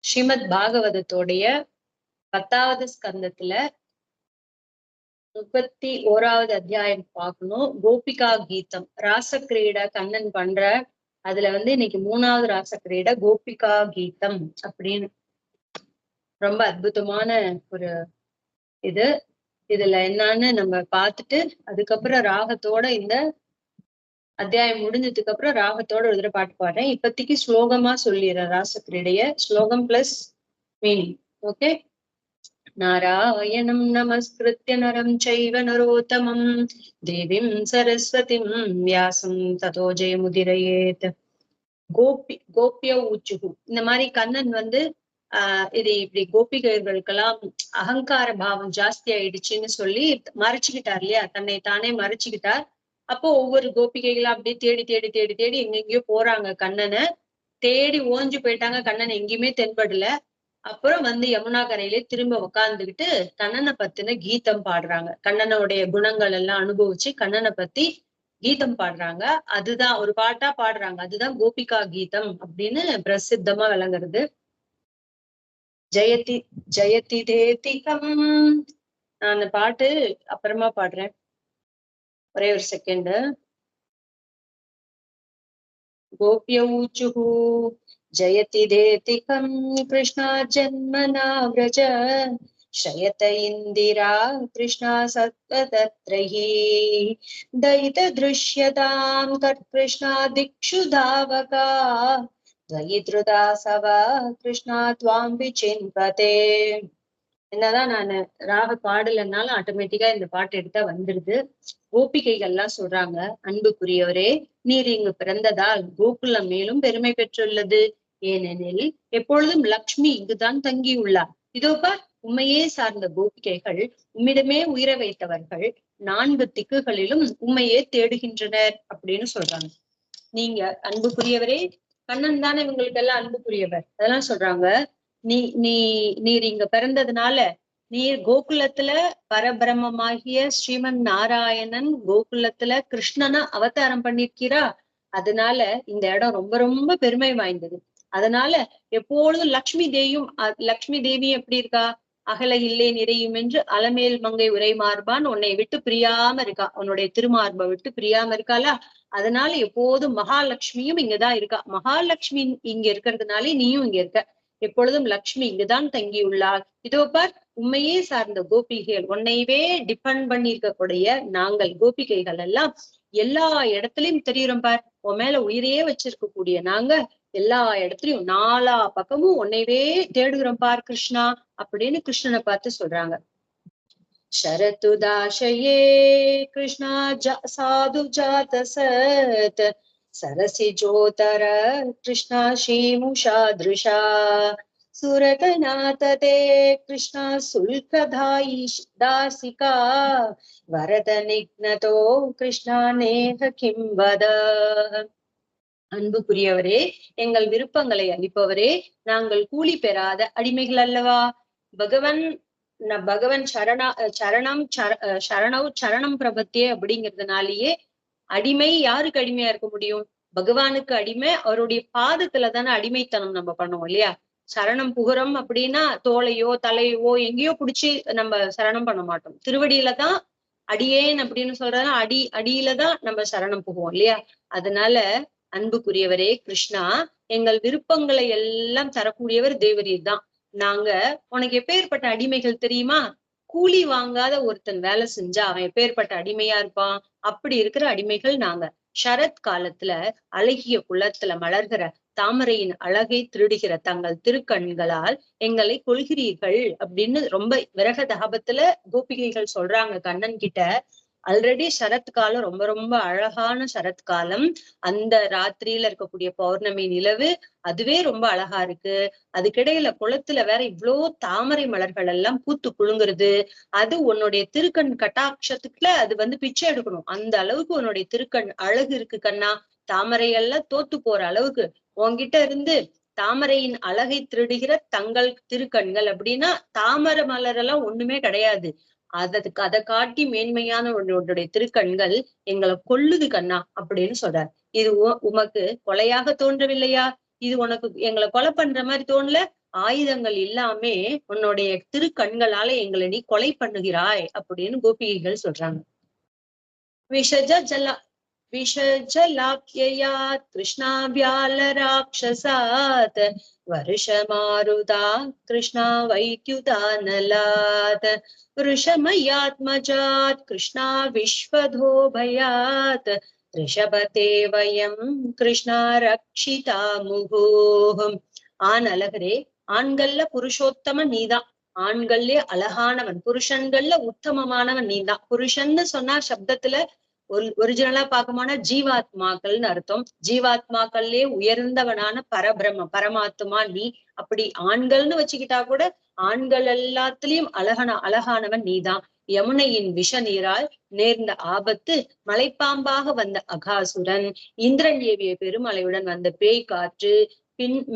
ஸ்ரீமத் பாகவதத்தோடைய 10வது ஸ்கந்தத்துல 31வது அத்தியாயம் பார்க்கணும். கோபிகா கீதம், ராசக்கிரீடை கண்ணன் பண்ற. அதுல இன்னைக்கு 3வது ராசக்கிரீடை கோபிகா கீதம் அப்படின்னு ரொம்ப அற்புதமான ஒரு இதுல என்னன்னு நம்ம பார்த்துட்டு அதுக்கப்புறம் ராகத்தோட இந்த அத்தியாயம் முடிஞ்சதுக்கு அப்புறம் ராகத்தோட ஒரு தடவை பாட்டு பாடுறேன். இப்பத்திக்கு ஸ்லோகமா சொல்லிடுறேன். ராசக்கிரீடைய ஸ்லோகம் பிளஸ் மீனிங். ஓகே. நாராயணம் நமஸ்கிருத்ய நரம் சைவ நரோத்தமம் தேவீம் சரஸ்வதிம் வியாசம் ததோ ஜெயமுதிரயேத். கோபிய ஊச்சுகு. இந்த மாதிரி கண்ணன் இது இப்படி கோபிகைகளுக்கெல்லாம் அகங்கார பாவம் ஜாஸ்தி ஆயிடுச்சுன்னு சொல்லி மறைச்சுக்கிட்டார் இல்லையா, தன்னை தானே மறைச்சுக்கிட்டார். அப்போ ஒவ்வொரு கோபிகைகளா அப்படியே தேடி தேடி தேடி தேடி எங்கெங்கயோ போறாங்க. கண்ணனை தேடி ஓஞ்சு போயிட்டாங்க. கண்ணன் எங்கேயுமே தென்படல. அப்புறம் யமுனா கரையிலே திரும்ப உக்காந்துக்கிட்டு கண்ணனை பத்தின கீதம் பாடுறாங்க. கண்ணனுடைய குணங்கள் எல்லாம் அனுபவிச்சு கண்ணனை பத்தி கீதம் பாடுறாங்க. அதுதான் ஒரு பாட்டா பாடுறாங்க. அதுதான் கோபிகா கீதம் அப்படின்னு பிரசித்தமா விளங்குறது. ஜெயதி ஜெயதி தேதிகம். நான் அந்த பாட்டு அப்புறமா பாடுறேன், ஒரே ஒரு செகண்ட். கோபிய ஊச்சுஹு ஜயதி தேதிகம் கிருஷ்ணா ஜன்மனா விரஜ ஷயத இந்திரா கிருஷ்ணா சத்வதத்ரஹி தைத திருஷ்யதாம் கிருஷ்ணா திக்ஷு தாவகா துவயித்ருதாசவ கிருஷ்ணா துவாம் விசின்பதே. என்னதான் நான் ராக பாடலன்னாலும் ஆட்டோமேட்டிக்கா இந்த பாட்டு எடுத்தா வந்துடுது. கோபிகைகள்லாம் சொல்றாங்க, அன்புக்குரியவரே, நீர் இங்கு பிறந்ததால் கோகுலம் மேலும் பெருமை பெற்றுள்ளது. ஏனெனில் எப்பொழுதும் லக்ஷ்மி இங்குதான் தங்கியுள்ளார். இதோப்பா உண்மையே சார்ந்த கோபிகைகள் உம்மிடமே உயிர வைத்தவர்கள் 4 திக்குகளிலும் உண்மையே தேடுகின்றனர் அப்படின்னு சொல்றாங்க. நீங்க அன்புக்குரியவரே, கண்ணன் தானே இவங்களுக்கு எல்லாம் அன்புக்குரியவர். அதெல்லாம் சொல்றாங்க. நீர் இங்க பிறந்ததுனால நீர் கோகுலத்துல பரபிரமமாகிய ஸ்ரீமன் நாராயணன் கோகுலத்துல கிருஷ்ணனை அவதாரம் பண்ணிருக்கிறா. அதனால இந்த இடம் ரொம்ப ரொம்ப பெருமை வாய்ந்தது. அதனால எப்பொழுதும் லக்ஷ்மி தேவி எப்படி இருக்கா, அகல இல்லே நிறையும் என்று அலமேல் மங்கை உரை மார்பான் உன்னை விட்டு பிரியாம இருக்கா. உன்னுடைய திருமார்பை விட்டு பிரியாம இருக்காளா. அதனால எப்போதும் மகாலட்சுமியும் இங்கதான் இருக்கா. மகாலட்சுமி இங்க இருக்கிறதுனாலே நீயும் இங்க இருக்க. எப்பொழுதும் லக்ஷ்மி இங்குதான் தங்கியுள்ளாள். இதோ பார், உண்மையே சார்ந்த கோபிகைகள், உன்னையவே டிபெண்ட் பண்ணி இருக்கக்கூடிய நாங்கள் கோபிகைகள் எல்லாம் எல்லா இடத்துலயும் தெரியுறோம் பார். உன் மேல உயிரையே வச்சிருக்கக்கூடிய நாங்க எல்லா இடத்துலயும் 4 பக்கமும் உன்னையவே தேடுகிறோம் பார் கிருஷ்ணா அப்படின்னு கிருஷ்ணனை பார்த்து சொல்றாங்க. ஷரத்துதாசயே கிருஷ்ணா சாது ஜாத சத் சரசி ஜோதர கிருஷ்ணா ஸ்ரீமுஷா திருஷா சுரதநாததே கிருஷ்ணா சுல்கதாயி தாசிகா வரத நிக்னதோ கிருஷ்ணா நேக கிம்பத. அன்புக்குரியவரே, எங்கள் விருப்பங்களை அளிப்பவரே, நாங்கள் கூலி பெறாத அடிமைகள் அல்லவா. பகவன் சரணம் பிரபத்தியே அப்படிங்கிறதுனாலயே அடிமை யாருக்கு அடிமையா இருக்க முடியும்? பகவானுக்கு அடிமை. அவருடைய பாதத்துலதானே அடிமைத்தனம் நம்ம பண்ணுவோம் இல்லையா. சரணம் புகுறம் அப்படின்னா தோலையோ தலையோ எங்கேயோ புடிச்சு நம்ம சரணம் பண்ண மாட்டோம். திருவடியில தான் அடியேன் அப்படின்னு சொல்றதுனா அடியில தான் நம்ம சரணம் புகுவோம் இல்லையா. அதனால அன்புக்குரியவரே கிருஷ்ணா, எங்கள் விருப்பங்களை எல்லாம் தரக்கூடியவர் தேவரீர் தான். நாங்க உனக்கு எப்பேற்பட்ட அடிமைகள் தெரியுமா? கூலி வாங்காத ஒருத்தன் வேலை செஞ்சா அவன் எப்பேற்பட்ட அடிமையா இருப்பான். அப்படி இருக்கிற அடிமைகள் நாங்க. சரத் காலத்துல அழகிய குளத்துல மலர்கிற தாமரையின் அழகை திருடுகிற தங்கள் திருக்கண்களால் எங்களை கொள்கிறீர்கள் அப்படின்னு ரொம்ப விரக தாபத்துல கோபிகைகள் சொல்றாங்க கண்ணன் கிட்ட. ஆல்ரெடி சரத்காலம் ரொம்ப ரொம்ப அழகான சரத்காலம். அந்த ராத்திரியில இருக்கக்கூடிய பௌர்ணமி நிலவு அதுவே ரொம்ப அழகா இருக்கு. அதுக்கிடையில குளத்துல வேற இவ்வளோ தாமரை மலர்கள் எல்லாம் பூத்து குலுங்குறது. அது உன்னுடைய திருக்கண் கட்டாட்சத்துக்குள்ள அது பிச்சை எடுக்கணும். அந்த அளவுக்கு உன்னுடைய திருக்கண் அழகு இருக்கு கண்ணா. தாமரை எல்லாம் தோத்து போற அளவுக்கு உன்கிட்ட இருந்து தாமரையின் அழகை திருடுகிற தங்கள் திருக்கண்கள் அப்படின்னா தாமரை மலரெல்லாம் ஒண்ணுமே கிடையாது. அதை காட்டி மேன்மையான உன்னுடைய திருக்கண்கள் எங்களை கொல்லுது கண்ணா அப்படின்னு சொல்றார். இது உமக்கு கொலையாக தோன்றவில்லையா? இது உனக்கு எங்களை கொலை பண்ற மாதிரி தோணல? ஆயுதங்கள் இல்லாமே உன்னுடைய திருக்கண்களால எங்களை நீ கொலை பண்ணுகிறாய் அப்படின்னு கோபிகைகள் சொல்றாங்க. விஷஜ ஜல விஷஜலாப்யயாத் கிருஷ்ணாவ்யால ராட்சசாத் வருஷமாருதா கிருஷ்ணா வைத்யுதானலாத் ருஷமயாத்மஜாத் கிருஷ்ணா விஸ்வதோபயாத் ரிஷபதே வயம் கிருஷ்ணா ரக்ஷிதா முகோஹம். ஆண் அழகரே, ஆண்கள்ல புருஷோத்தமன் நீதான், ஆண்கள்லே அழகானவன், புருஷன்கள்ல உத்தமமானவன் நீதான். புருஷன்னு சொன்னா சப்தத்துல ஒரிஜினலா பார்க்கமான ஜீவாத்மாக்கள்னு அர்த்தம். ஜீவாத்மாக்கள்லயே உயர்ந்தவனான பரமாத்மா நீ. அப்படி ஆண்கள்னு வச்சுக்கிட்டா கூட ஆண்கள் எல்லாத்துலயும் அழகானவன் நீதான். யமுனையின் விஷ நீரால் நேர்ந்த ஆபத்து, மலைப்பாம்பாக வந்த அகாசுரன், இந்திரன் ஏவிய பெருமலையுடன் வந்த பேய் காற்று,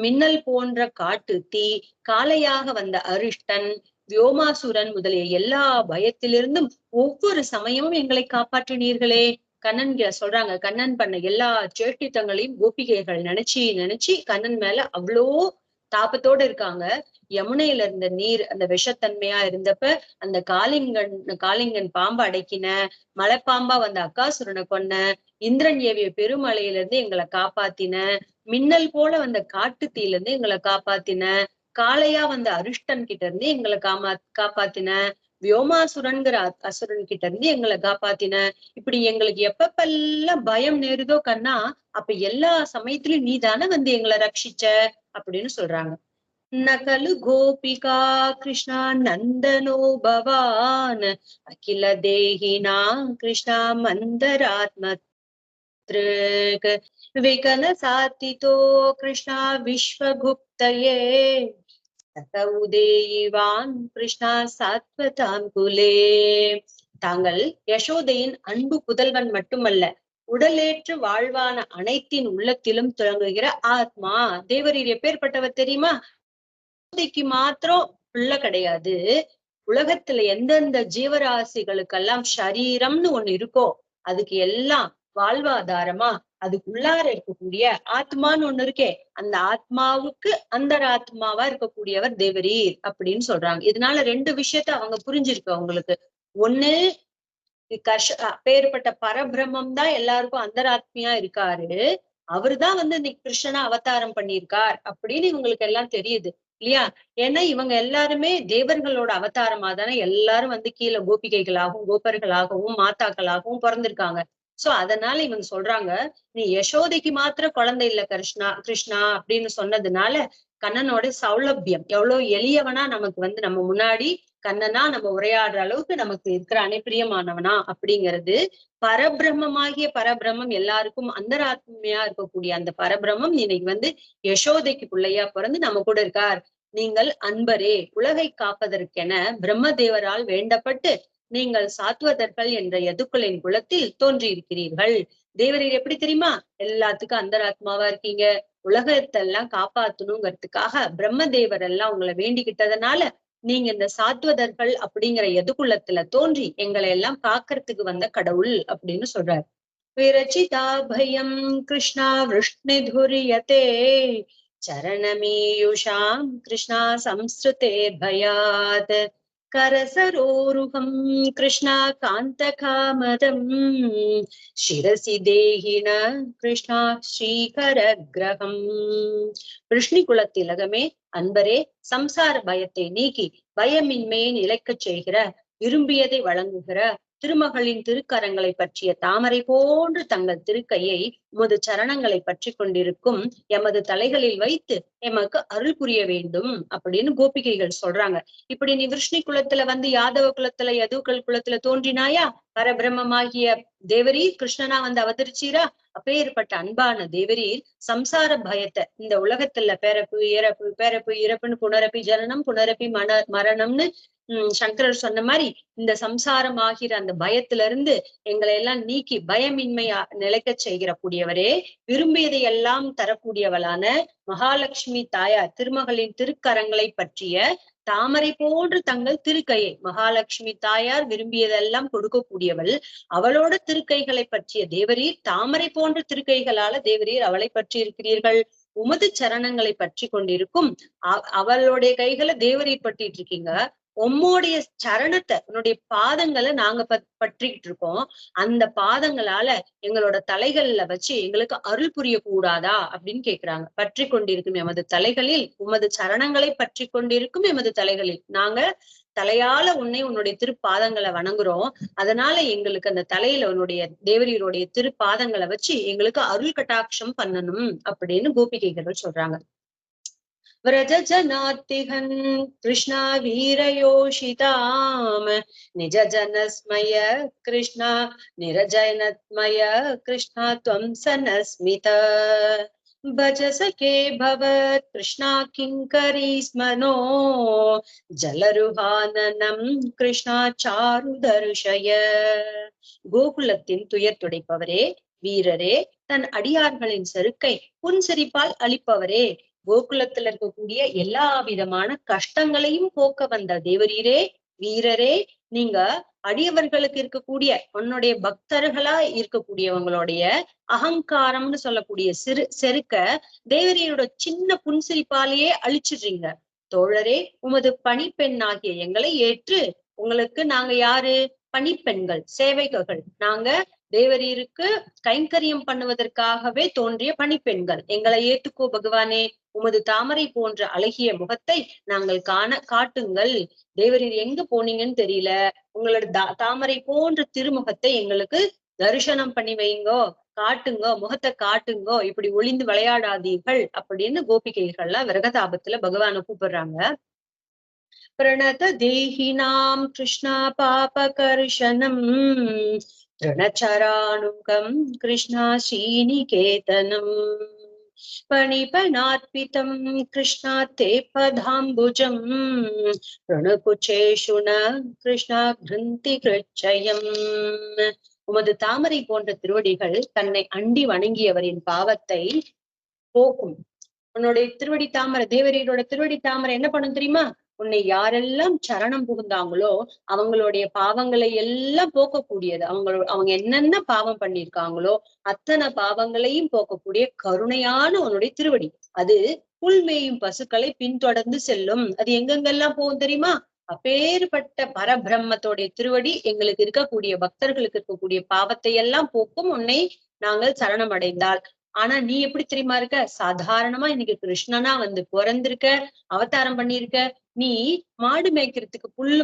மின்னல் போன்ற காட்டு தீ, காளையாக வந்த அரிஷ்டன், வியோமாசுரன் முதலிய எல்லா பயத்திலிருந்தும் ஒவ்வொரு சமயமும் எங்களை காப்பாற்றினீர்களே. கண்ணன் சொல்றாங்க, கண்ணன் பண்ண எல்லா சேஷ்டித்தங்களையும் கோபிகைகள் நினைச்சு நினைச்சு கண்ணன் மேல அவ்வளோ தாபத்தோட இருக்காங்க. யமுனையில இருந்த நீர் அந்த விஷத்தன்மையா இருந்தப்ப அந்த காளிங்கன் பாம்பை அடக்கின, மலைப்பாம்பா வந்த அக்காசுரனை கொன்ன, இந்திரன் ஏவிய பெருமலையில இருந்து எங்களை காப்பாத்தின, மின்னல் போல வந்த காட்டு தீல இருந்து எங்களை காப்பாத்தின, காளையா வந்த அரிஷ்டன் கிட்ட இருந்து எங்களை காப்பாத்தின, வியோமாசுரன்கிற அசுரன் கிட்ட இருந்து எங்களை காப்பாத்தின. இப்படி எங்களுக்கு எப்பப்பெல்லாம் பயம் நேருதோ கண்ணா, அப்ப எல்லா சமயத்திலும் நீ தானே வந்து எங்களை ரட்சிச்ச அப்படின்னு சொல்றாங்க. நகலு கோபிகா கிருஷ்ணா நந்தனோ பவான் அகில தேகினா கிருஷ்ணா மந்தராத்ம விகன சாத்திதோ கிருஷ்ணா விஸ்வகுப்தயே உதேயிவான் கிருஷ்ணா சாத்வதாம் குலே. தாங்கள் யசோதையின் அன்பு புதல்வன் மட்டுமல்ல, உடலேற்று வாழ்வான அனைத்தின் உள்ளத்திலும் துறங்குகிற ஆத்மா. தேவரீர் எப்பேற்பட்டவர் தெரியுமா? யசோதைக்கு மாத்திரம் பிள்ளை கிடையாது, உலகத்துல எந்தெந்த ஜீவராசிகளுக்கெல்லாம் ஷரீரம்னு ஒண்ணு இருக்கோ அதுக்கு எல்லாம் வாழ்வாதாரமா அதுக்குள்ளார இருக்கக்கூடிய ஆத்மான்னு ஒண்ணு இருக்கே, அந்த ஆத்மாவுக்கு அந்தராத்மாவா இருக்கக்கூடியவர் தேவரீர் அப்படின்னு சொல்றாங்க. இதனால ரெண்டு விஷயத்த அவங்க புரிஞ்சிருக்கு அவங்களுக்கு. ஒண்ணு, அப்பேற்பட்ட பரபிரம்மம் தான் எல்லாருக்கும் அந்தராத்மியா இருக்காரு, அவருதான் வந்து இன்னைக்கு கிருஷ்ணனா அவதாரம் பண்ணியிருக்கார் அப்படின்னு இவங்களுக்கு எல்லாம் தெரியுது இல்லையா? ஏன்னா இவங்க எல்லாருமே தேவர்களோட அவதாரமா தானே எல்லாரும் வந்து கீழே கோபிகைகளாகவும் கோபர்களாகவும் மாதாக்களாகவும் பிறந்திருக்காங்க. சோ அதனால இவங்க சொல்றாங்க, நீ யசோதைக்கு மாத்திரம் குழந்தை இல்ல கிருஷ்ணா அப்படின்னு சொன்னதுனால கண்ணனோட சௌலபியம் எவ்வளவு எளியவனா நமக்கு வந்து நம்ம முன்னாடி கண்ணனா நம்ம உரையாடுற அளவுக்கு நமக்கு இருக்கிற அனைப்பிரியமானவனா அப்படிங்கிறது. பரபிரம்மமாகிய பரபிரம்மம் எல்லாருக்கும் அந்தராத்மையா இருக்கக்கூடிய அந்த பரபிரம்மம் இன்னைக்கு வந்து யசோதைக்கு பிள்ளையா பிறந்து நம்ம கூட இருக்கார். நீங்கள் அன்பரே, உலகை காப்பதற்கென பிரம்மதேவரால் வேண்டப்பட்டு நீங்கள் சாத்வதர்கள் என்ற யதுக்களின் குலத்தில் தோன்றியிருக்கிறீர்கள். தேவரீர் எப்படி தெரியுமா? எல்லாத்துக்கும் அந்தராத்மாவா இருக்கீங்க. உலகத்தெல்லாம் காப்பாத்தணுங்கிறதுக்காக பிரம்மதேவர் எல்லாம் உங்களை வேண்டிக்கிட்டதுனால நீங்க இந்த சாத்வதர்கள் அப்படிங்கிற எதுகுலத்துல தோன்றி எங்களை எல்லாம் காக்கிறதுக்கு வந்த கடவுள் அப்படின்னு சொல்றாரு. விரச்சிதா பயம் கிருஷ்ணா விஷ்ணுதுரியதே சரணமீயுஷாம் கிருஷ்ணா சம்ஸ்ருதே பயாத் கரசரோருகம் கிருஷ்ணா காந்தகாமதம் சிரசி தேகின கிருஷ்ணா ஸ்ரீகர கிரகம். விஷ்ணு குலத்திலகமே அன்பரே, சம்சார பயத்தை நீக்கி பயமின்மையை நிலைக்கச் செய்கிற, விரும்பியதை வழங்குகிற திருமகளின் திருக்கரங்களை பற்றிய தாமரை போன்று தங்கள் திருக்கையை உமது சரணங்களை பற்றி கொண்டிருக்கும் எமது தலைகளில் வைத்து எமக்கு அருள் புரிய வேண்டும் அப்படின்னு கோபிகைகள் சொல்றாங்க. இப்படி நீ விஷ்ணு குலத்துல வந்து யாதவ குலத்துல யதுக்கள் குலத்துல தோன்றினாயா, பரபிரம்மமாகிய தேவரீர் கிருஷ்ணனா வந்து அவதரிச்சீரா. அப்பேற்பட்ட அன்பான தேவரீர் சம்சார பயத்தை, இந்த உலகத்துல பேரப்பு இறப்புன்னு புனரப்பி ஜனனம் புனரப்பி மரணம்னு சங்கரர் சொன்ன மாதிரி இந்த சம்சாரம் ஆகிற அந்த பயத்துல இருந்து எங்களை எல்லாம் நீக்கி பயமின்மையா நிலைக்க செய்கிற கூடியவரே, விரும்பியதை எல்லாம் தரக்கூடியவளான மகாலட்சுமி தாயார் திருமகளின் திருக்கரங்களை பற்றிய தாமரை போன்று தங்கள் திருக்கையை, மகாலட்சுமி தாயார் விரும்பியதெல்லாம் கொடுக்கக்கூடியவள், அவளோட திருக்கைகளை பற்றிய தேவரீர் தாமரை போன்ற திருக்கைகளால தேவரீர் அவளை பற்றி இருக்கிறீர்கள். உமது சரணங்களை பற்றி கொண்டிருக்கும். அவளுடைய கைகளை தேவரீர் பற்றிட்டு இருக்கீங்க. உம்முடைய சரணத்தை, உன்னுடைய பாதங்களை நாங்க பற்றிக்கிட்டு இருக்கோம். அந்த பாதங்களால எங்களோட தலைகள்ல வச்சு எங்களுக்கு அருள் புரிய கூடாதா அப்படின்னு கேக்குறாங்க. பற்றி கொண்டிருக்கும் எமது தலைகளில், உமது சரணங்களை பற்றி கொண்டிருக்கும் எமது தலைகளில் நாங்க தலையால உன்னுடைய திருப்பாதங்களை வணங்குறோம். அதனால எங்களுக்கு அந்த தலையில உன்னுடைய தேவரீருடைய திருப்பாதங்களை வச்சு எங்களுக்கு அருள் கட்டாட்சம் பண்ணணும் அப்படின்னு கோபிகைகள் சொல்றாங்க. व्रजजनातिहन् कृष्णा वीरयोषिताम निज जनस्मय कृष्णा निरजनत्मय कृष्णा त्वं सनस्मित भज सखे भवत् कृष्णा किङ्करी स्मनो जलरुहाननं कृष्णा चारुदर्शय. கோகுலத்தின் துயர் துடைப்பவரே, வீரரே, தன் அடியார்களின் செருக்கை புன்சிரிப்பால் அளிப்பவரே, கோகுலத்துல இருக்கக்கூடிய எல்லா விதமான கஷ்டங்களையும் போக்க வந்த தேவரீரே, வீரரே, நீங்க அடியவர்களுக்கு இருக்கக்கூடிய உன்னுடைய பக்தர்களா இருக்கக்கூடியவங்களுடைய அகங்காரம்னு சொல்லக்கூடிய செருக்க தேவரீரோட சின்ன புன்சிரிப்பாலேயே அழிச்சிடுறீங்க. தோழரே, உமது பணிப்பெண்ணாகிய எங்களை ஏற்று, உங்களுக்கு நாங்க யாரு? பணிப்பெண்கள், சேவைகள். நாங்க தேவரீருக்கு கைங்கரியம் பண்ணுவதற்காகவே தோன்றிய பணிப்பெண்கள். எங்களை ஏத்துக்கோ பகவானே. உமது தாமரை போன்ற அழகிய முகத்தை நாங்கள் காட்டுங்கள். தேவரீர் எங்க போனீங்கன்னு தெரியல, உங்களோட தாமரை போன்ற திருமுகத்தை எங்களுக்கு தரிசனம் பண்ணி வைங்கோ, காட்டுங்கோ, முகத்தை காட்டுங்கோ, இப்படி ஒளிந்து விளையாடாதீர்கள் அப்படின்னு கோபிகைகள்லாம் விரகதாபத்துல பகவானை கூப்பிடுறாங்க. प्रणत देहिनां कृष्णा पापकर्षणम् तृणचरानुकं कृष्णा श्रीनिकेतनम् पणिपनार्पितं कृष्णा ते पदाम्बुजम् ऋणकुचेषु न कृष्णा கிருந்தி கிருச்சயம். உமது தாமரை போன்ற திருவடிகள் தன்னை அண்டி வணங்கியவரின் பாவத்தை போக்கும். உன்னுடைய திருவடி தாமரை, தேவரீரோட திருவடி தாமரை என்ன பண்ணும் தெரியுமா? உன்னை யாரெல்லாம் சரணம் புகுந்தாங்களோ அவங்களுடைய பாவங்களை எல்லாம் போக்கக்கூடியது. அவங்க என்னென்ன பாவம் பண்ணிருக்காங்களோ அத்தனை பாவங்களையும் போக்கக்கூடிய கருணையான உன்னுடைய திருவடி. அது புல்மேயும் பசுக்களை பின்தொடர்ந்து செல்லும். அது எங்கெங்கெல்லாம் போகும் தெரியுமா? அப்பேற்பட்ட பரபிரம்மத்தோடைய திருவடி எங்களுக்கு இருக்கக்கூடிய பக்தர்களுக்கு இருக்கக்கூடிய பாவத்தை எல்லாம் போக்கும் உன்னை நாங்கள் சரணம் அடைந்தால். ஆனா நீ எப்படி தெரியுமா இருக்க? சாதாரணமா இன்னைக்கு கிருஷ்ணனா வந்து பிறந்திருக்க, அவதாரம் பண்ணிருக்க. நீ மாடு மேய்க்கிறதுக்கு புல்லு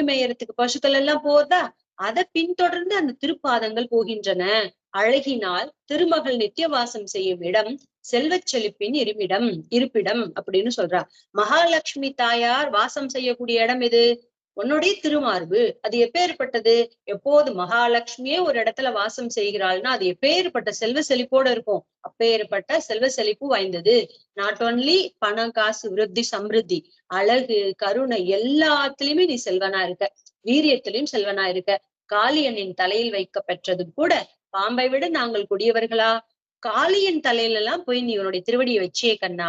மேயறதுக்கு பசுக்கள் எல்லாம் போதா, அதை பின்தொடர்ந்து அந்த திருப்பாதங்கள் போகின்றன. அழகினால் திருமகள் நித்தியவாசம் செய்யும் இடம் செல்வச் செழிப்பின் இருப்பிடம் அப்படின்னு சொல்றா. மகாலட்சுமி தாயார் வாசம் செய்யக்கூடிய இடம் எது? உன்னுடைய திருமார்பு. அது எப்பேற்பட்டது? எப்போது மகாலட்சுமியே ஒரு இடத்துல வாசம் செய்கிறாள்னா அது எப்பேற்பட்ட செல்வ செழிப்போட இருக்கும். அப்பேற்பட்ட செல்வ செழிப்பு வாய்ந்தது. நாட் ஒன்லி பணம், காசு, விருத்தி, சம்ருத்தி, அழகு, கருணை எல்லாத்துலயுமே நீ செல்வனா இருக்க. வீரியத்திலையும் செல்வனா இருக்க. காளியனின் தலையில் வைக்க பெற்றது கூட பாம்பை விட நாங்கள் கொடியவர்களா? காளியன் தலையில எல்லாம் போய் நீ உன்னுடைய திருவடியை வச்சே கண்ணா,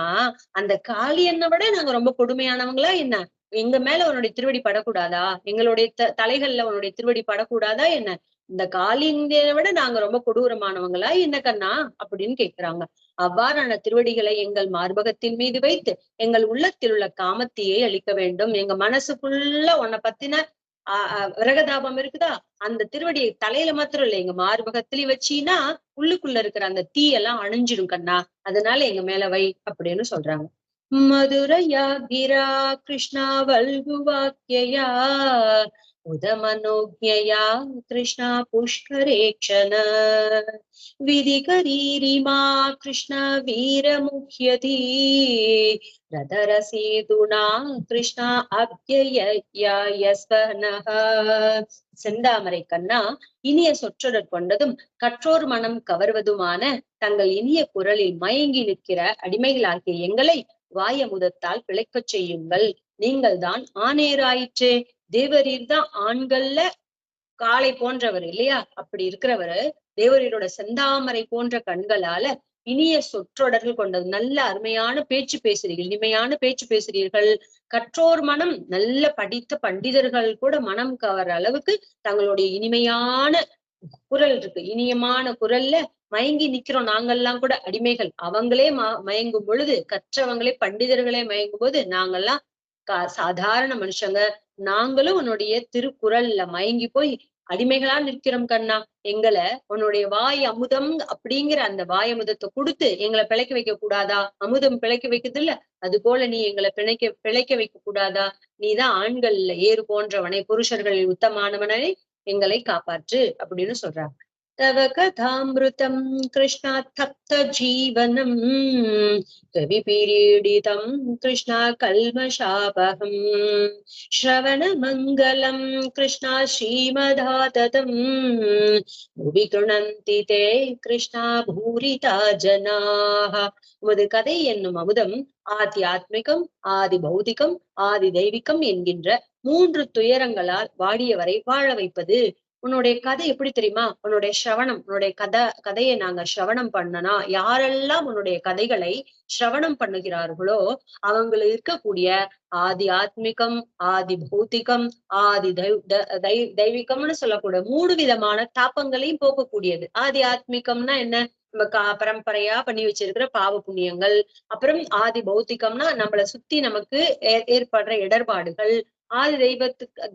அந்த காளியனை விட நாங்க ரொம்ப கொடுமையானவங்களா என்ன? எங்க மேல உன்னுடைய திருவடி படக்கூடாதா? எங்களுடைய தலைகள்ல உன்னுடைய திருவடி படக்கூடாதா என்ன? இந்த காளியனை விட நாங்க ரொம்ப கொடூரமானவங்களா என்ன கண்ணா அப்படின்னு கேக்குறாங்க. அவ்வாறான திருவடிகளை எங்கள் மார்பகத்தின் மீது வைத்து எங்கள் உள்ளத்தில் உள்ள காமத்தையே அளிக்க வேண்டும். எங்க மனசுக்குள்ள உன்னை பத்தின விரகதாபம் இருக்குதா? அந்த திருவடியை தலையில மாத்திரம் இல்ல, எங்க மார்பகத்திலயும் வச்சீன்னா உள்ளுக்குள்ள இருக்கிற அந்த தீயெல்லாம் அணிஞ்சிடும் கண்ணா. அதனால எங்க மேல வை அப்படின்னு சொல்றாங்க. மதுரையா கிரா கிருஷ்ணா வல்குவாக்கியா உதமனோஜ்ஞயா கிருஷ்ணா புஷ்கரேக்ஷண விதிகரீரிமா கிருஷ்ணா வீரமுஹ்யதி ரதரசேதுனா கிருஷ்ணா அப்யயஸ்வனஹ. செந்தாமரை கண்ணா, இனிய சொற்றொடர் கொண்டதும் கற்றோர் மனம் கவர்வதுமான தங்கள் இனிய குரலில் மயங்கி நிற்கிற அடிமைகளாகிய எங்களை வாயமுதத்தால் பிழைக்கச் செய்யுங்கள். நீங்கள் தான் ஆணேராயிற்றே. தேவரீர் தான் ஆண்கள்ல காளை போன்றவர் இல்லையா? அப்படி இருக்கிறவரு தேவரீரோட செந்தாமரை போன்ற கண்களால இனிய சொற்றொடர்கள் கொண்டது. நல்ல அருமையான பேச்சு பேசுறீர்கள், இனிமையான பேச்சு பேசுறீர்கள். கற்றோர் மனம், நல்ல படித்த பண்டிதர்கள் கூட மனம் கவர அளவுக்கு தங்களுடைய இனிமையான குரல் இருக்கு, இனியமான குரல்ல மயங்கி நிக்கிறோம் நாங்கெல்லாம் கூட அடிமைகள். அவங்களே மயங்கும் பொழுது, கற்றவங்களே பண்டிதர்களே மயங்கும் போது நாங்கெல்லாம் சாதாரண மனுஷங்க. நாங்களும் உன்னுடைய திருக்குறள்ல மயங்கி போய் அடிமைகளா நிற்கிறோம் கண்ணா. எங்கள உன்னுடைய வாய் அமுதம் அப்படிங்கிற அந்த வாய் அமுதத்தை கொடுத்து எங்களை பிழைக்க வைக்க கூடாதா? அமுதம் பிழைக்க வைக்குது இல்ல, அது போல நீ எங்களை பிழைக்க வைக்க கூடாதா? நீதான் ஆண்கள்ல ஏறு போன்றவனை, புருஷர்களில் உத்தமானவனை எங்களை காப்பாற்று அப்படின்னு சொல்றாங்க. தவ கதாமிருதம் கிருஷ்ணா தப்த ஜீவனம் கவிபீடீடிதம் கிருஷ்ணா கல்மஷாபகம் ஸ்ரவண மங்களம் கிருஷ்ணா ஸ்ரீமதாததம் புவி கிருணந்தி தே கிருஷ்ணா பூரிதா ஜனாஹ. உமது கதை என்னும் அமுதம் ஆதி ஆத்மிகம், ஆதி பௌதிகம், ஆதி தெய்வீகம் என்கின்ற 3 துயரங்களால் வாடியவரை வாழ வைப்பது. உன்னுடைய கதை எப்படி தெரியுமா? உன்னுடைய சிரவணம், உன்னுடைய கதையை நாங்க சிரவணம் பண்ணனா, யாரெல்லாம் உன்னுடைய கதைகளை சிரவணம் பண்ணுகிறார்களோ அவங்களுக்கு இருக்கக்கூடிய ஆதி ஆத்மிகம், ஆதி பௌத்திகம், ஆதி தெய்வீகம்னு சொல்லக்கூடிய 3 விதமான தாப்பங்களையும் போக்கக்கூடியது. ஆதி ஆத்மிகம்னா என்ன? நம்ம பரம்பரையா பண்ணி வச்சிருக்கிற பாவ புண்ணியங்கள். அப்புறம் ஆதி பௌத்திகம்னா நம்மளை சுத்தி நமக்கு ஏற்படுற இடர்பாடுகள். ஆதி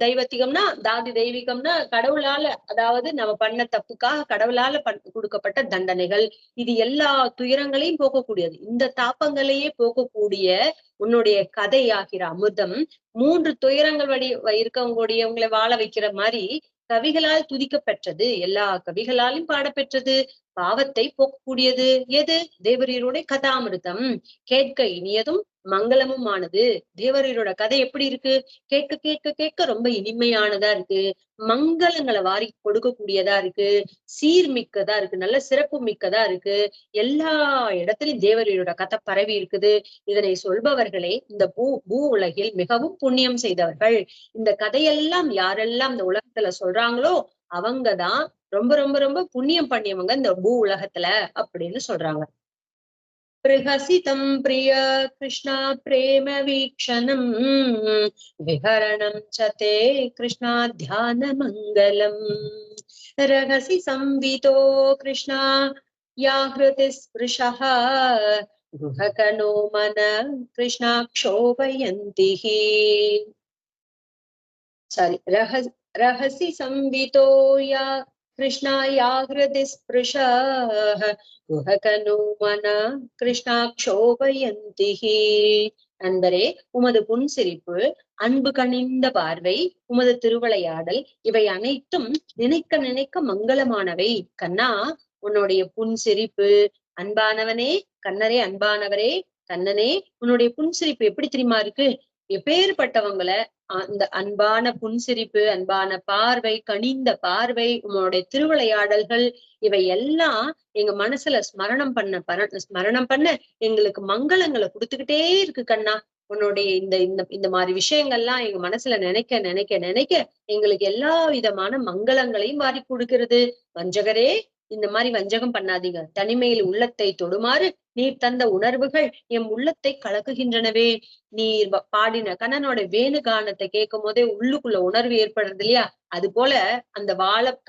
தெய்வத்திகம்னா, ஆதி தெய்வீகம்னா கடவுளால, அதாவது நம்ம பண்ண தப்புக்காக கடவுளால கொடுக்கப்பட்ட தண்டனைகள். இது எல்லா துயரங்களையும் போக்கக்கூடியது. இந்த தாப்பங்களையே போக்கக்கூடிய உன்னுடைய கதையாகிற அமுதம் 3 துயரங்கள் இருக்கவங்களுடையவங்களை வாழ வைக்கிற மாதிரி கவிகளால் துதிக்கப்பெற்றது, எல்லா கவிகளாலும் பாடப்பெற்றது. பாவத்தை போக்கக்கூடியது எது? தேவரீருடைய கதாமிருதம். கேட்க இனியதும் மங்களமுமானது. தேவரீரோட கதை எப்படி இருக்கு? கேட்க கேட்க கேட்க ரொம்ப இனிமையானதா இருக்கு. மங்களங்களை வாரி கொடுக்கக்கூடியதா இருக்கு. சீர்மிக்கதா இருக்கு. நல்ல சிறப்பு மிக்கதா இருக்கு. எல்லா இடத்திலும் தேவரீரோட கதை பரவி இருக்குது. இதனை சொல்பவர்களே இந்த பூ உலகில் மிகவும் புண்ணியம் செய்தவர்கள். இந்த கதையெல்லாம் யாரெல்லாம் இந்த உலகத்துல சொல்றாங்களோ அவங்கதான் ரொம்ப ரொம்ப ரொம்ப புண்ணியம் பண்ணியவங்க இந்த பூ உலகத்துல அப்படின்னு சொல்றாங்க. பிரஹசிதம் பிரிய கிருஷ்ணா பிரேம வீக்ஷணம் விஹரணம் சதே கிருஷ்ணா தியான மங்களம் ரகசி சம்விதோ கிருஷ்ணா யாஹ்ருதி ஸ்பிருஷः குஹகனோ மன கிருஷ்ணா க்ஷோபயந்திஹி. சாரி, ரகசி சம்விதோ யா கிருஷ்ணா யாஹ்ருதி ஸ்பிருஷः குஹகனோ மன கிருஷ்ணா க்ஷோபயந்திஹி. நண்பரே, உமது புன்சிரிப்பு, அன்பு கனிந்த பார்வை, உமது திருவிளையாடல் இவை அனைத்தும் நினைக்க நினைக்க மங்களமானவை. கண்ணா, உன்னுடைய புன்சிரிப்பு, அன்பானவனே கண்ணரே, அன்பானவரே கண்ணனே, உன்னுடைய புன்சிரிப்பு எப்படி தெரியுமா இருக்கு? எப்பேற்பட்டவங்களை அந்த அன்பான புன்சிரிப்பு, அன்பான பார்வை, கனிந்த பார்வை, உங்களுடைய திருவிளையாடல்கள் இவை எல்லாம் எங்க மனசுல ஸ்மரணம் பண்ண எங்களுக்கு மங்களங்களை கொடுத்துக்கிட்டே இருக்கு கண்ணா. உன்னுடைய இந்த இந்த இந்த மாதிரி விஷயங்கள்லாம் எங்க மனசுல நினைக்க நினைக்க நினைக்க எங்களுக்கு எல்லா விதமான மங்களங்களையும் வாரி கொடுக்கிறது. வஞ்சகரே, இந்த மாதிரி வஞ்சகம் பண்ணாதீங்க. தனிமையில் உள்ளத்தை தொடுமாறு நீர் தந்த உணர்வுகள் எம் உள்ளத்தை கலக்குகின்றனவே. நீர் பாடின கண்ணனோட வேணு கானத்தை கேட்கும் போதே உள்ளுக்குள்ள உணர்வு ஏற்படுறது இல்லையா? அது போல அந்த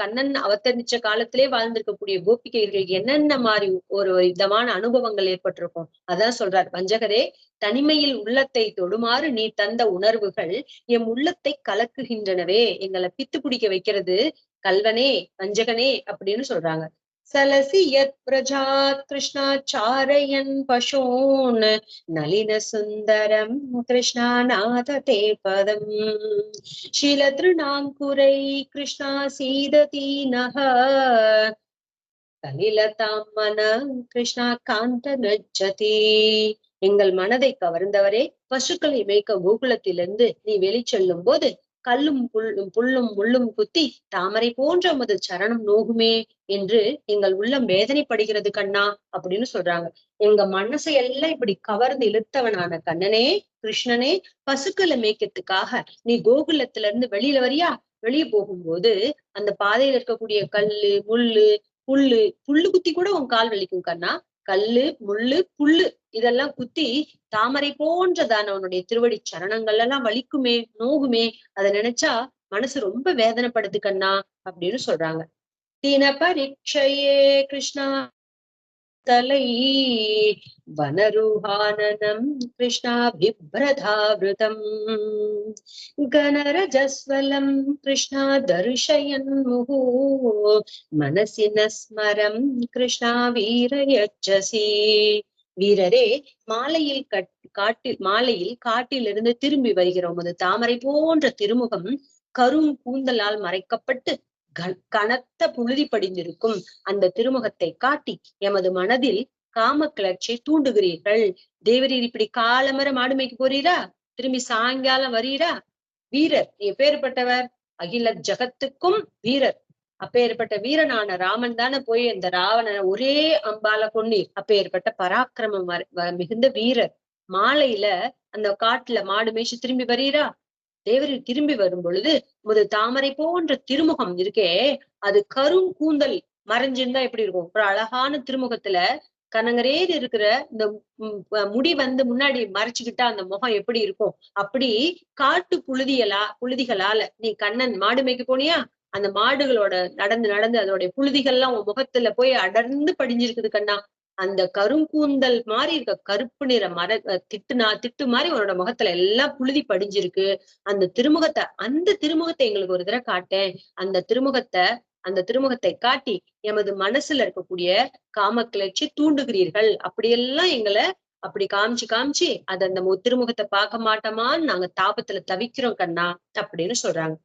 கண்ணன் அவதரிச்ச காலத்திலே வாழ்ந்திருக்கக்கூடிய கோபிகைகளுக்கு என்னென்ன மாதிரி ஒரு விதமான அனுபவங்கள் ஏற்பட்டிருக்கும். அதான் சொல்றார், வஞ்சகரே, தனிமையில் உள்ளத்தை தொடுமாறு நீ தந்த உணர்வுகள் எம் உள்ளத்தை கலக்குகின்றனவே. எங்களை பித்து பிடிக்க வைக்கிறது கல்வனே, வஞ்சகனே அப்படின்னு சொல்றாங்க. சலசி யத் பிரஜாத் கிருஷ்ணா சாரயன் பசூன் நளின சுந்தரம் கிருஷ்ணா நாததே பதம் ஷீலத்ருணாங்குரை கிருஷ்ணா சீததி நஹ கலிலதாம் மன கிருஷ்ணா காந்த நஜ்ஜதி. எங்கள் மனதை கவர்ந்தவரே, பசுக்களை மேய்க்க கோகுலத்திலிருந்து நீ வெளிச்செல்லும் போது கல்லும் புல்லும் முள்ளும் குத்தி தாமரை போன்ற உமது சரணம் நோகுமே என்று எங்கள் உள்ளம் வேதனைப்படுகிறது கண்ணா அப்படின்னு சொல்றாங்க. எங்க மனசை எல்லாம் இப்படி கவர்ந்து இழுத்தவனான கண்ணனே, கிருஷ்ணனே, பசுக்களை மேய்க்கிறதுக்காக நீ கோகுலத்துல இருந்து வெளியில வரியா? வெளியே போகும்போது அந்த பாதையில இருக்கக்கூடிய கல்லு, புல்லு குத்தி கூட உன் கால் வலிக்கும் கண்ணா. கல்லு, முள்ளு, புல்லு இதெல்லாம் குத்தி தாமரை போன்றதான உன்னுடைய திருவடி சரணங்கள் எல்லாம் வலிக்குமே, நோகுமே. அதை நினைச்சா மனசு ரொம்ப வேதனைப்படுது கண்ணா அப்படின்னு சொல்றாங்க. தின பரீட்சையே கிருஷ்ணா தலை வனருஹானனம் கிருஷ்ணாபிப்ரதாவிருதம் கனரஜஸ்வலம் கிருஷ்ணா தர்ஷயன் முகு மனசி நஸ்மரம் கிருஷ்ணா வீரயச்சசி. வீரரே, மாலையில் காட்டிலிருந்து திரும்பி வருகிறோம். அது தாமரை போன்ற திருமுகம் கரும் கூந்தலால் மறைக்கப்பட்டு கனத்த புழுதி படிந்திருக்கும் அந்த திருமுகத்தை காட்டி எமது மனதில் காம கிளர்ச்சியை தூண்டுகிறீர்கள். தேவரீர் இப்படி காலமர மாடுமைக்கு போறீரா? திரும்பி சாயங்காலம் வரீரா? வீரர், எப்பேற்பட்டவர்? அகில ஜகத்துக்கும் வீரர். அப்பேற்பட்ட வீரனான ராமன் தானே போய் அந்த ராவணனை ஒரே அம்பால கொன்னீர். அப்பேற்பட்ட பராக்கிரமம் மிகுந்த வீரர் மாலையில அந்த காட்டுல மாடு மேய்ச்சி திரும்பி வரீரா? தேவரில் திரும்பி வரும் பொழுது முது தாமரை போன்ற திருமுகம் இருக்கே, அது கரும் கூந்தல் மறைஞ்சிருந்தா எப்படி இருக்கும்? ஒரு அழகான திருமுகத்துல கனங்கரேது இருக்கிற இந்த முடி முன்னாடி மறைச்சுக்கிட்டா அந்த முகம் எப்படி இருக்கும்? அப்படி காட்டு புழுதிகளால நீ கண்ணன் மாடு மேய்க்க போனியா? அந்த மாடுகளோட நடந்து அதோடைய புழுதிகள்லாம் உன் முகத்துல போய் அடர்ந்து படிஞ்சிருக்குது கண்ணா. அந்த கருங்கூந்தல் மாதிரி இருக்க கருப்பு நிற திட்டு மாதிரி உன்னோட முகத்துல எல்லாம் புழுதி படிஞ்சிருக்கு. அந்த திருமுகத்தை எங்களுக்கு ஒரு தடவை காட்டேன். அந்த திருமுகத்தை காட்டி எமது மனசுல இருக்கக்கூடிய காம கிளர்ச்சி தூண்டுகிறீர்கள். அப்படியெல்லாம் எங்களை அப்படி காமிச்சு அது அந்த திருமுகத்தை பார்க்க மாட்டோமான்னு நாங்க தாபத்துல தவிக்கிறோம் கண்ணா அப்படின்னு சொல்றாங்க.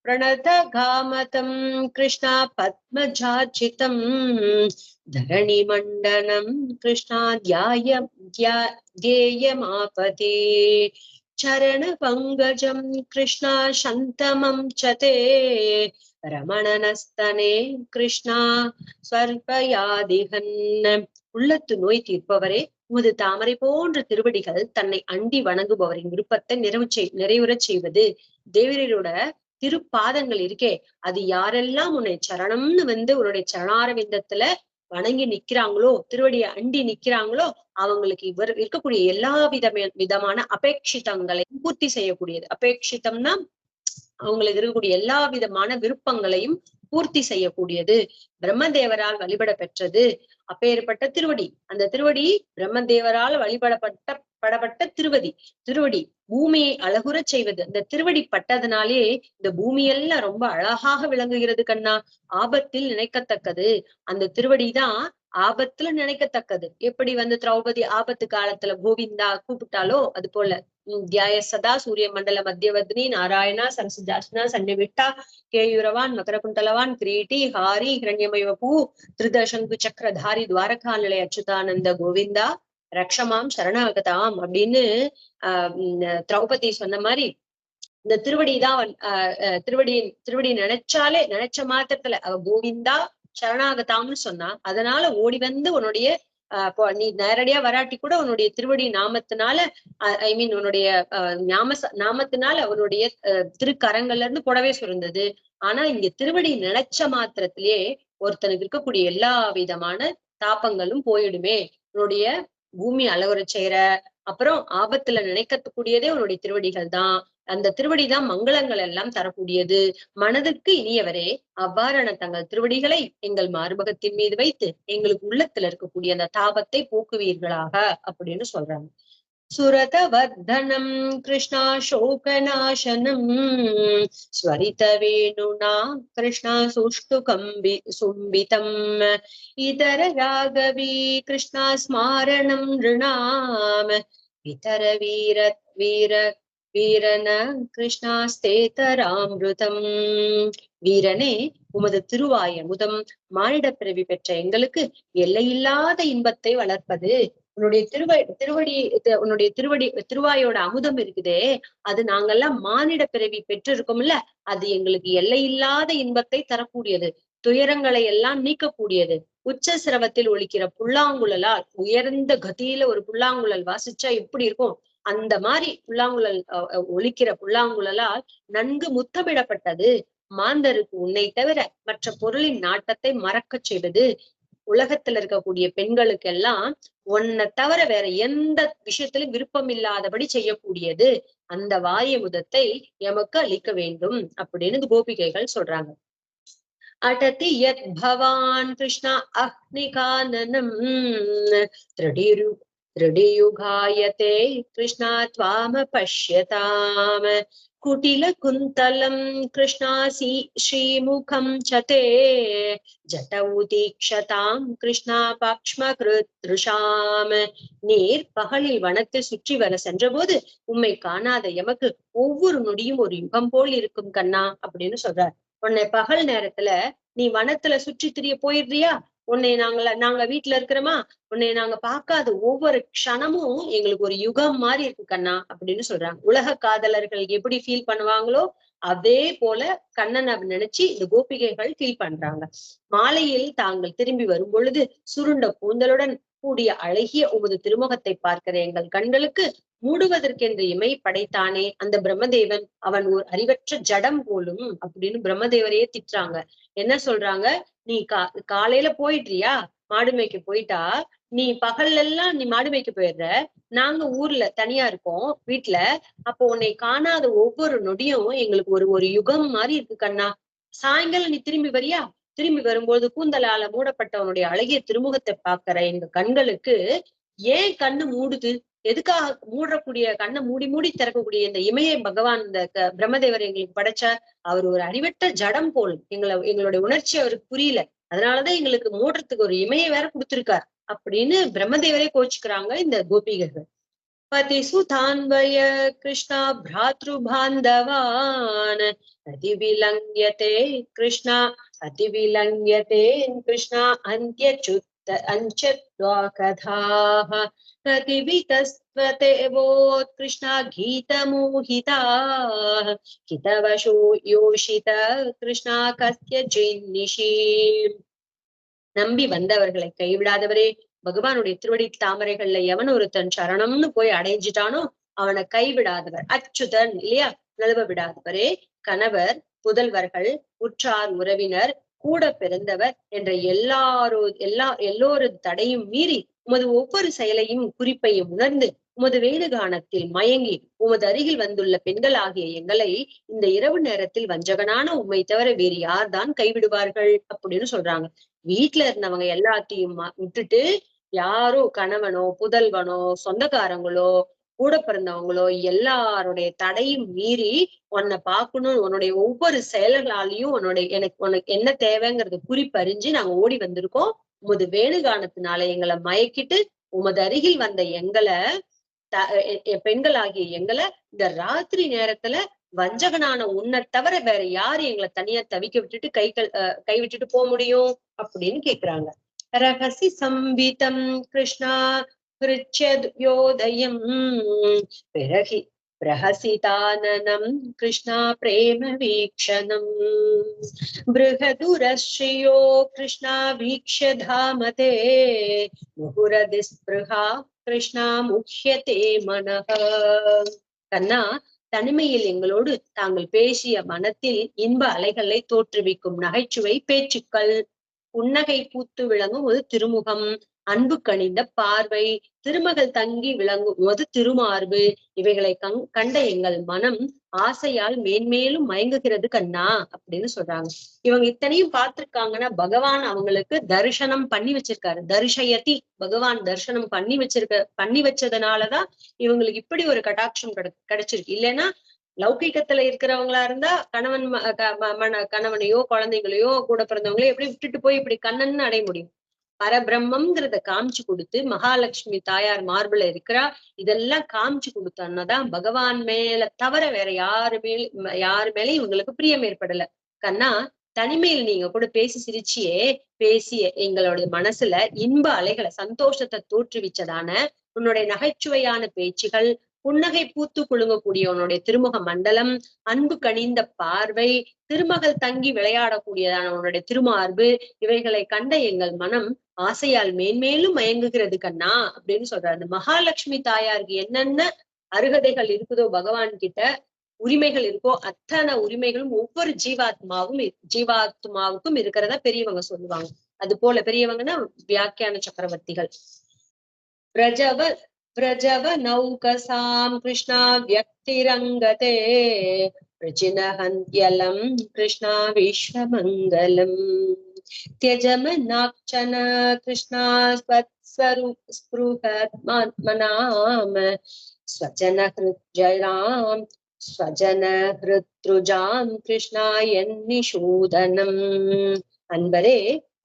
பிரணதகாமதம் கிருஷ்ணா பத்மஜார்ச்சிதம் தரணி மண்டனம் கிருஷ்ணா தியேயமாபதே சரண பங்கஜம் கிருஷ்ணா சந்தமம் சதே ரமணனஸ்தனே கிருஷ்ணா ஸ்வர்பயாதிகன். உள்ளத்து நோய் தீர்ப்பவரே, உமது தாமரை போன்ற திருவடிகள் தன்னை அண்டி வணங்குபவரின் விருப்பத்தை நிறைவுறச் செய்வது. தேவரீரோட திருப்பாதங்கள் இருக்கே, அது யாரெல்லாம் உன்னை சரணம்னு உன்னுடைய சரணாரவிந்தத்துல வணங்கி நிக்கிறாங்களோ, திருவடியை அண்டி நிக்கிறாங்களோ, அவங்களுக்கு இவர் இருக்கக்கூடிய எல்லா விதமான அபேட்சிதங்களை பூர்த்தி செய்யக்கூடியது. அபேட்சிதம்னா அவங்களுக்கு இருக்கக்கூடிய எல்லா விதமான விருப்பங்களையும் பூர்த்தி செய்யக்கூடியது. பிரம்மதேவரால் வழிபட பெற்றது அப்பேற்பட்ட திருவடி. அந்த திருவடி பிரம்மதேவரால் வழிபடப்பட்ட திருவடி பூமியை அழகுறச் செய்வது. அந்த திருவடி பட்டதுனாலே இந்த பூமியெல்லாம் ரொம்ப அழகாக விளங்குகிறது கண்ணா. ஆபத்தில் நினைக்கத்தக்கது அந்த திருவடிதான். ஆபத்துல நினைக்கத்தக்கது. எப்படி திரௌபதி ஆபத்து காலத்துல கோவிந்தா கூப்பிட்டாலோ அது போல தியாய சதா சூரிய மண்டல மத்தியவத்னி நாராயணா சரசுஜாஸ்னா சன்னிவிட்டா கேயுரவான் மகரகுண்டலவான் கிரீட்டி ஹாரி ஹிரண்யமய பூ திருதசங்கு சக்கரதாரி துவாரகா நிலைய அச்சுதானந்த கோவிந்தா ரக்ஷமாம் சரணாகதாம் அப்படின்னு திரௌபதி சொன்ன மாதிரி இந்த திருவடிதான் திருவடி நினைச்ச மாத்திரத்துல அவ கோவிந்தா சரணாகதாம்னு சொன்னா, அதனால ஓடி உன்னுடைய நீ நேரடியா வராட்டி கூட உன்னுடைய திருவடி நாமத்தினால ஐ மீன் உன்னுடைய நாமத்தினால அவனுடைய திருக்கரங்கள்ல இருந்து புடவே சுருந்தது. ஆனா இங்க திருவடி நினைச்ச மாத்திரத்திலேயே ஒருத்தனுக்கு இருக்கக்கூடிய எல்லா விதமான தாபங்களும் போயிடுமே. உன்னுடைய பூமி அழகுற செய்யற அப்புறம் ஆபத்துல நினைக்கக்கூடியதே உன்னுடைய திருவடிகள் தான். அந்த திருவடிதான் மங்களங்கள் எல்லாம் தரக்கூடியது. மனதுக்கு இனியவரே, அவ்வாறான தங்கள் திருவடிகளை எங்கள் மார்பகத்தின் மீது வைத்து எங்களுக்கு உள்ளத்துல இருக்கக்கூடிய அந்த தாபத்தை போக்குவீர்களாக அப்படின்னு சொல்றாங்க. சுரதவர்தனம் கிருஷ்ணா சோகநாசனம் ஸ்வரித வேணுனா கிருஷ்ணா சுஷ்டு சும்பிதம் இதர ராகவி கிருஷ்ணா ஸ்மாரணம் ரிணாம் இதர வீரன கிருஷ்ணாஸ்தேதராமிருதம். வீரனே, உமது திருவாய முதம் மானிட பிறவி பெற்ற எங்களுக்கு எல்லையில்லாத இன்பத்தை வளர்ப்பது. உன்னுடைய திருவாயோட அமுதம் இருக்குதே, அது நாங்கெல்லாம் மானிட பிறவி பெற்றிருக்கோம்ல, அது எங்களுக்கு எல்லையில்லாத இன்பத்தை தரக்கூடியது, துயரங்களை எல்லாம் நீக்கக்கூடியது. உச்ச சிரவத்தில் ஒலிக்கிற புல்லாங்குழலால் உயர்ந்த கதியில ஒரு புல்லாங்குழல் வாசிச்சா எப்படி இருக்கும்? அந்த மாதிரி ஒலிக்கிற புல்லாங்குழலால் நன்கு முத்தமிடப்பட்டது. மாந்தருக்கு உன்னை தவிர மற்ற பொருளின் நாட்டத்தை மறக்க செய்வது. உலகத்துல இருக்கக்கூடிய பெண்களுக்கு எல்லாம் உன்னை தவிர வேற எந்த விஷயத்திலும் விருப்பம் இல்லாதபடி செய்யக்கூடியது. அந்த வாரிய முதத்தை எமக்கு அளிக்க வேண்டும் அப்படின்னு கோபிகைகள் சொல்றாங்க. अटति यद् भवान् कृष्ण अह्निकाननम् त्रिडियुगायते कृष्णा त्वामपश्यताम् कुटिलकुन्तलं कृष्णासी श्रीमुखं च ते जटौ दीक्षतां कृष्णा பாக்ஷ்மகிருத்ருஷாம். நீர் பகலில் வனத்தை சுற்றி வர சென்றபோது உம்மை காணாத எமக்கு ஒவ்வொரு நொடியும் ஒரு யுகம் போல் இருக்கும் கண்ணா அப்படின்னு சொல்றார். உன்னை பகல் நேரத்துல நீ வனத்துல சுற்றி திரிய போயிடுறியா, உன்னை நாங்க வீட்டுல இருக்கிறோமா, உன்னை நாங்க பார்க்காத ஒவ்வொரு க்ஷணமும் எங்களுக்கு ஒரு யுகம் மாதிரி இருக்கு கண்ணா அப்படின்னு சொல்றாங்க. உலக காதலர்கள் எப்படி ஃபீல் பண்ணுவாங்களோ அதே போல கண்ணனை நினைச்சு இந்த கோபிகைகள் ஃபீல் பண்றாங்க. மாலையில் தாங்கள் திரும்பி வரும் பொழுது சுருண்ட கூந்தலுடன் கூடிய அழகிய உமது திருமுகத்தை பார்க்கிற எங்கள் கண்களுக்கு மூடுவதற்கென்று இமை படைத்தானே அந்த பிரம்மதேவன், அவன் ஒரு அறிவற்ற ஜடம் போலும் அப்படின்னு பிரம்மதேவரையே திட்டுறாங்க. என்ன சொல்றாங்க, நீ காலையில போயிட்றியா, மாடு மேய்க்க போயிட்டா, நீ பகல்ல எல்லாம் நீ மாடு மேய்க்க போயிடுற, நாங்க ஊர்ல தனியா இருக்கோம் வீட்டுல, அப்போ உன்னை காணாத ஒவ்வொரு நொடியும் எங்களுக்கு ஒரு ஒரு யுகம் மாதிரி இருக்கு கண்ணா. சாயங்காலம் நீ திரும்பி வரியா, திரும்பி வரும்போது கூந்தலால மூடப்பட்டவனுடைய அழகிய திருமுகத்தை பாக்குற எங்க கண்களுக்கு ஏன் கண்ணு மூடுது, எதுக்காக மூடக்கூடிய கண்ணை மூடி மூடி திறக்கக்கூடிய இந்த இமையை பகவான் இந்த பிரம்மதேவர் எங்களுக்கு படைச்சார். அவர் ஒரு அறிவற்ற ஜடம் போல், எங்களுடைய உணர்ச்சி அவருக்கு புரியல, அதனாலதான் எங்களுக்கு மூடுறதுக்கு ஒரு இமையை வேற கொடுத்திருக்கார் அப்படின்னு பிரம்மதேவரே கோச்சுக்கிறாங்க இந்த கோபிகர்கள். பதிசுதான்வய கிருஷ்ணா பிராத்ருபாந்தவான் அதிவிலங்கியதே கிருஷ்ணா அதிவிலங்கியதே கிருஷ்ணா அந்தியச்சுத்வாகதாः கதிவிதஸ்வதேவோத் கிருஷ்ணா கீதமோஹிதாः கிதவசோ யோஷித கிருஷ்ணா கஸ்ய ஜின்னிஷி. நம்பி வந்தவர்களை கைவிடாதவரே, பகவானுடைய திருவடி தாமரைகள்ல எவன் ஒருத்தன் சரணம்னு போய் அடைஞ்சிட்டானோ அவனை கைவிடாதவர், அச்சுதன் இல்லையா, நழுவ விடாதவரே, கணவர் புதல்வர்கள் உற்றார் உறவினர் கூட பிறந்தவர் என்ற எல்லோரது தடையும் மீறி உமது ஒவ்வொரு செயலையும் குறிப்பையும் உணர்ந்து உமது வேணுகானத்தில் மயங்கி உமது அருகில் வந்துள்ள பெண்கள் ஆகிய எங்களை இந்த இரவு நேரத்தில் வஞ்சகனான உம்மை தவிர வேறு யார்தான் கைவிடுவார்கள் அப்படின்னு சொல்றாங்க. வீட்டுல இருந்தவங்க எல்லாத்தையும் விட்டுட்டு யாரோ கணவனோ புதல்வனோ சொந்தக்காரங்களோ கூட பிறந்தவங்களோ எல்லாருடைய தடையும் மீறி உன்னை பார்க்கணும், உன்னுடைய ஒவ்வொரு செயல்களாலையும் உனக்கு என்ன தேவைங்கிறது குறிப்பறிஞ்சு நாங்க ஓடி வந்திருக்கோம். உமது வேணுகானத்தினால எங்களை மயக்கிட்டு உமது அருகில் வந்த எங்களை பெண்கள் ஆகிய எங்களை இந்த ராத்திரி நேரத்துல வஞ்சகனான உன்னை தவிர வேற யாரு எங்களை தனியா தவிக்க விட்டுட்டு கைவிட்டுட்டு போக முடியும் அப்படின்னு கேக்குறாங்க. ரகசி சம்பிதம் கிருஷ்ணா கிருச்சத்யோதயம் பிரஹசிதானனம் கிருஷ்ணா பிரேம வீக்ஷணம் பிருகதுரஸ்ரீயோ கிருஷ்ணா வீக்ஷ்ய தாமதே முகுரதிஸ்பிருஹா கிருஷ்ணா முஹ்யதே மனஹ. கண்ணா, தனிமையில் எங்களோடு தாங்கள் பேசிய மனத்தில் இன்ப அலைகளை தோற்றுவிக்கும் நகைச்சுவை பேச்சுக்கள், புன்னகை பூத்து விளங்கும் ஒரு திருமுகம், அன்பு கனிந்த பார்வை, திருமகள் தங்கி விளங்கும் ஒரு திருமார்பு, இவைகளை கண்ட எங்கள் மனம் ஆசையால் மேன்மேலும் மயங்குகிறது கண்ணா அப்படின்னு சொல்றாங்க. இவங்க இத்தனையும் பார்த்திருக்காங்கன்னா பகவான் அவங்களுக்கு தரிசனம் பண்ணி வச்சிருக்காரு. தரிசயதி, பகவான் தரிசனம் பண்ணி வச்சதுனாலதான் இவங்களுக்கு இப்படி ஒரு கடாட்சம் கிடைச்சிருக்கு. இல்லைன்னா லௌகிக்கத்துல இருக்கிறவங்களா இருந்தா கணவனையோ குழந்தைங்களையோ கூட பிறந்தவங்களையோ எப்படி விட்டுட்டு போய் இப்படி கண்ணன்னு அடைய முடியும்? பரபிரம்மங்கிறத காமிச்சு கொடுத்து மகாலட்சுமி தாயார் மார்புல இருக்கிறா, இதெல்லாம் காமிச்சு கொடுத்தோன்னதான் பகவான் மேல தவிர வேற யாரு மேலே இவங்களுக்கு பிரியம் ஏற்படல. கண்ணா, தனிமையில் நீங்க கூட பேசி பேசிய எங்களோட மனசுல இன்ப அலைகளை சந்தோஷத்தை தோற்றுவிச்சதான உன்னுடைய நகைச்சுவையான பேச்சுகள், புன்னகை பூத்து குலுங்கக்கூடிய உன்னுடைய திருமுக மண்டலம், அன்பு கனிந்த பார்வை, திருமகள் தங்கி விளையாடக்கூடியதான உன்னுடைய திருமார்பு, இவைகளை கண்ட எங்கள் மனம் ஆசையால் மேன்மேலும் மயங்குகிறது கண்ணா அப்படின்னு சொல்றாரு. அந்த மகாலட்சுமி தாயாருக்கு என்னென்ன அருகதைகள் இருக்குதோ, பகவான் கிட்ட உரிமைகள் இருக்கோ அத்தனை உரிமைகளும் ஒவ்வொரு ஜீவாத்மாவுக்கும் இருக்கிறதா பெரியவங்க சொல்லுவாங்க. அது போல பெரியவங்கன்னா வியாக்கியான சக்கரவர்த்திகள். பிரஜவ நௌகசாம் கிருஷ்ணா வியக்திரங்கதே प्रचिनहन्त्यलं कृष्णा विश्वमङ्गलम् त्यजमनाक्षन कृष्णा स्पृहत्मात्मनाम स्वजनहृजयाम् स्वजनहृத்ருஜாம் கிருஷ்ணாயன்னிஷூதனம். அன்பரே,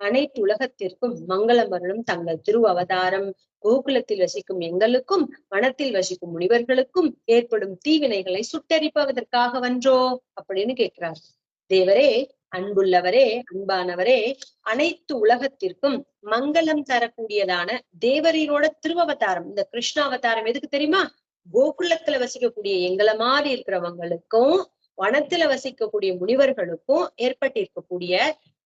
அனைத்து உலகத்திற்கும் மங்களம் வரணும் தங்கள் திரு அவதாரம். கோகுலத்தில் வசிக்கும் எங்களுக்கும் வனத்தில் வசிக்கும் முனிவர்களுக்கும் ஏற்படும் தீவினைகளை சுட்டரிப்பதற்காக வன்றோ அப்படின்னு கேட்கிறார். தேவரே, அன்புள்ளவரே, அன்பானவரே, அனைத்து உலகத்திற்கும் மங்களம் தரக்கூடியதான தேவரீரோட திருவவதாரம் இந்த கிருஷ்ண அவதாரம் எதுக்கு தெரியுமா? கோகுலத்துல வசிக்கக்கூடிய எங்களை மாதிரி இருக்கிறவங்களுக்கும் வனத்துல வசிக்கக்கூடிய முனிவர்களுக்கும் ஏற்பட்டிருக்கக்கூடிய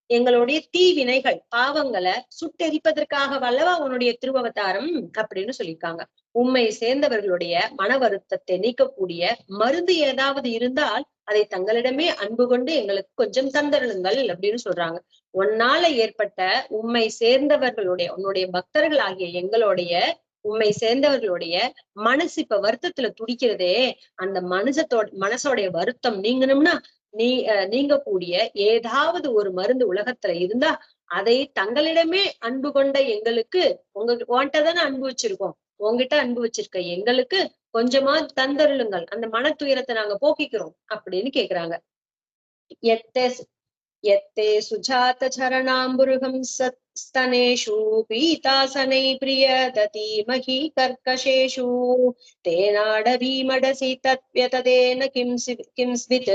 எங்களுடைய தீவினைகள் பாவங்களை சுட்டெரிப்பதற்காக வல்லவா உன்னுடைய திருவவதாரம் அப்படின்னு சொல்லியிருக்காங்க. உண்மை சேர்ந்தவர்களுடைய மன வருத்தத்தை நீக்கக்கூடிய மருந்து ஏதாவது இருந்தால் அதை தங்களிடமே அன்பு கொண்டு எங்களுக்கு கொஞ்சம் தந்தருளுங்கள் அப்படின்னு சொல்றாங்க. உன்னால ஏற்பட்ட உண்மை சேர்ந்தவர்களுடைய உன்னுடைய பக்தர்கள் ஆகிய எங்களுடைய உண்மை சேர்ந்தவர்களுடைய மனசு இப்ப வருத்தத்துல துடிக்கிறதே, அந்த மனசோடைய வருத்தம் நீங்கணும்னா நீங்க கூடிய ஏதாவது ஒரு மருந்து உலகத்துல இருந்தா அதை தங்களிடமே அன்பு கொண்ட எங்களுக்கு உங்ககிட்ட தானே அன்பு வச்சிருக்கோம், உங்ககிட்ட அன்பு வச்சிருக்க எங்களுக்கு கொஞ்சமா தந்தருளுங்கள், அந்த மன துயரத்தை நாங்க போக்கிக்கிறோம் அப்படின்னு கேக்குறாங்க. यत्ते सुजात चरणाम्बुरुहं स्तनेषु पीतासनै प्रियदतीमहि कर्कशेषु तेनाडवीमडसि तत्व्यतदेन किंस्वित्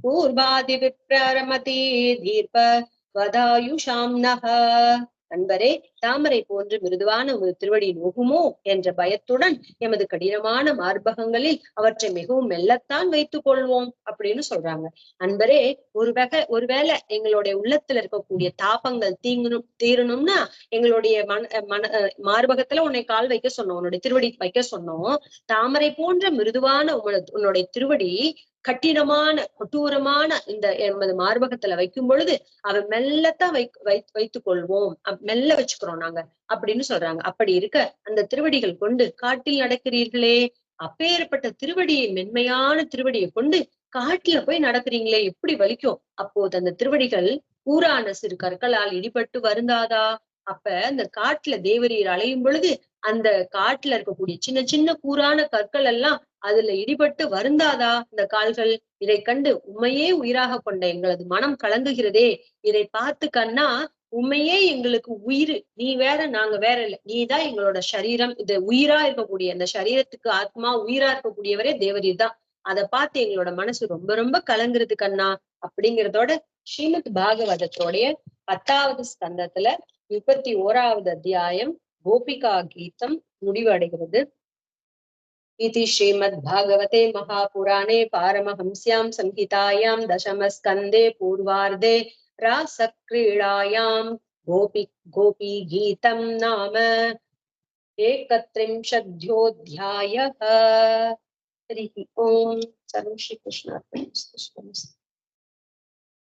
पूर्वादिविप्ररमति दीर्घ वदायुषां नः. அன்பரே, தாமரை போன்று மிருதுவான ஒரு திருவடி நோகுமோ என்ற பயத்துடன் எமது கடினமான மார்பகங்களில் அவற்றை மிகவும் மெல்லத்தான் வைத்துக் கொள்வோம் அப்படின்னு சொல்றாங்க. அன்பரே, ஒருவேளை எங்களுடைய உள்ளத்துல இருக்கக்கூடிய தாபங்கள் தீரணும்னா எங்களுடைய மார்பகத்துல உன்னை கால் வைக்க சொன்னோம், உன்னுடைய திருவடி வைக்க சொன்னோம். தாமரை போன்ற மிருதுவான உன்னுடைய திருவடி கட்டிடமான கொடூரமான இந்த எமது மார்பகத்துல வைக்கும் பொழுது அவன் மெல்லத்தான் வைத்துக் கொள்வோம், மெல்ல வச்சுக்கிறோம் நாங்க அப்படின்னு சொல்றாங்க. அப்படி இருக்க அந்த திருவடிகள் கொண்டு காட்டில் நடக்கிறீர்களே, அப்பேற்பட்ட திருவடியை மென்மையான திருவடியை கொண்டு காட்டுல போய் நடக்கிறீங்களே, எப்படி வலிக்கும். அப்போது அந்த திருவடிகள் கூரான சிறு கற்களால் இடிபட்டு வருந்தாதா? அப்ப அந்த காட்டுல தேவரீர் அலையும் பொழுது அந்த காட்டுல இருக்கக்கூடிய சின்ன சின்ன கூரான கற்கள் எல்லாம் அதுல இடிபட்டு வருந்தாதா இந்த கால்கள்? இதை கண்டு உண்மையே உயிராக கொண்ட எங்களது மனம் கலங்குகிறதே. இதை பார்த்து கண்ணா, உண்மையே எங்களுக்கு உயிர், நீ வேற நாங்க வேற இல்லை, நீதான் எங்களோட சரீரம், இது உயிரா இருக்கக்கூடிய அந்த சரீரத்துக்கு ஆத்மா உயிரா இருக்கக்கூடியவரே தேவரீர் தான். அதை பார்த்து எங்களோட மனசு ரொம்ப ரொம்ப கலங்குறது கண்ணா அப்படிங்கிறதோட ஸ்ரீமத் பாகவதத்தோடைய 10வது ஸ்கந்தத்துல 31வது அத்தியாயம் கோபிகா கீதம் முடிவடைகிறது. इति श्रीमद्भागवते महापुराणे पारमहंस्यां संहितायां दशमस्कन्धे पूर्वार्धे रासक्रीडायां गोपी गीतं नाम 31ोऽध्यायः. हरिः ओम्. सर्वं श्रीकृष्णार्पणमस्तु.